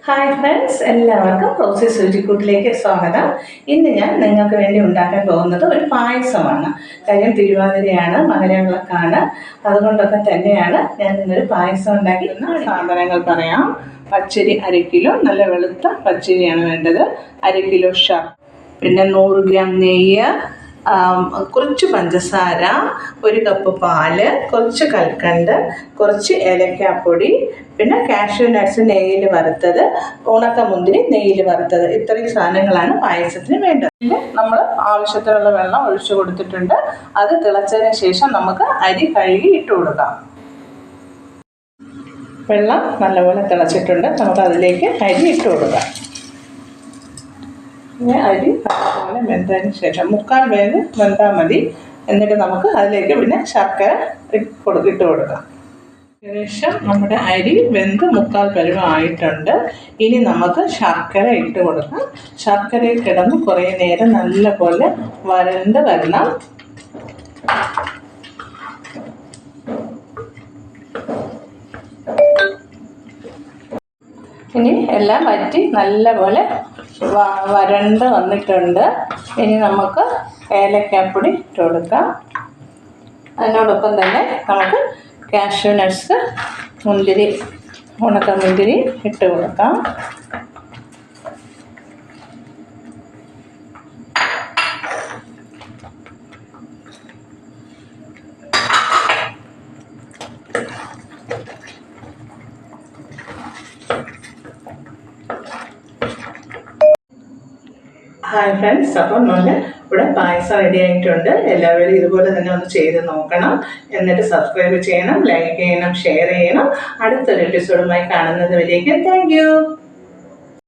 Hi friends, എല്ലാവർക്കും റോസീസ് രുചിക്കൂട്ടിലേക്ക് സ്വാഗതം. ഇന്ന് ഞാൻ നിങ്ങൾക്ക് വേണ്ടി ഉണ്ടാക്കാൻ പോകുന്നത് ഒരു പായസമാണ്. കാര്യം തിരുവാതിരയാണ്, മകരവിളക്കാണ്. അതുകൊണ്ടൊക്കെ തന്നെയാണ് ഞാൻ ഇന്നൊരു പായസം ഉണ്ടാക്കിയിരുന്ന സാധനങ്ങൾ പറയാം. പച്ചരി 1 കിലോ, നല്ല വെളുത്ത പച്ചരിയാണ് വേണ്ടത്. 1 കിലോ ശർക്കര, പിന്നെ 100 ഗ്രാം നെയ്യ്, കുറച്ച് പഞ്ചസാര, 1 കപ്പ് പാല്, കുറച്ച് കൽക്കണ്ട്, കുറച്ച് ഏലക്കാപ്പൊടി, പിന്നെ കാഷ്യൂ നട്ട്സ് നെയ്യിൽ വറുത്തത്, ഉണക്കമുന്തിരി നെയ്യിൽ വറുത്തത്. ഇത്രയും സാധനങ്ങളാണ് പായസത്തിന് വേണ്ടത്. നമ്മൾ ആവശ്യത്തിനുള്ള വെള്ളം ഒഴിച്ചു കൊടുത്തിട്ടുണ്ട്. അത് തിളച്ചതിന് ശേഷം നമുക്ക് അരി കഴുകി ഇട്ട് കൊടുക്കാം. വെള്ളം നല്ലപോലെ തിളച്ചിട്ടുണ്ട്. നമുക്ക് അതിലേക്ക് അരി ഇട്ട് കൊടുക്കാം. അരി നല്ലപോലെ വെന്തതിന് ശേഷം 3/4 വേവ് വെന്താൽ മതി. എന്നിട്ട് നമുക്ക് അതിലേക്ക് പിന്നെ ശർക്കര ഇട്ട് കൊടുക്കാം. ഏകദേശം നമ്മുടെ അരി വെന്ത് 3/4 പരുവം ആയിട്ടുണ്ട്. ഇനി നമുക്ക് ശർക്കര ഇട്ട് കൊടുക്കാം. ശർക്കരയിൽ കിടന്ന് കുറേ നേരം നല്ലപോലെ വരണ്ട് വരണം. ഇനി എല്ലാം വറ്റി നല്ലപോലെ വരണ്ട് വന്നിട്ടുണ്ട്. ഇനി നമുക്ക് ഏലക്കാപ്പൊടി ഇട്ട് കൊടുക്കാം. അതിനോടൊപ്പം തന്നെ നമുക്ക് കാഷ്യൂ നട്ട്സ്, മുന്തിരി, ഉണക്കമുന്തിരി ഇട്ട് കൊടുക്കാം. ഹായ് ഫ്രണ്ട്സ്, അപ്പം നമ്മൾ ഇവിടെ പായസം റെഡി ആയിട്ടുണ്ട്. എല്ലാവരും ഇതുപോലെ തന്നെ ഒന്ന് ചെയ്ത് നോക്കണം. എന്നിട്ട് സബ്സ്ക്രൈബ് ചെയ്യണം, ലൈക്ക് ചെയ്യണം, ഷെയർ ചെയ്യണം. അടുത്തൊരു എപ്പിസോഡുമായി കാണുന്നത് വരേക്കും താങ്ക് യു.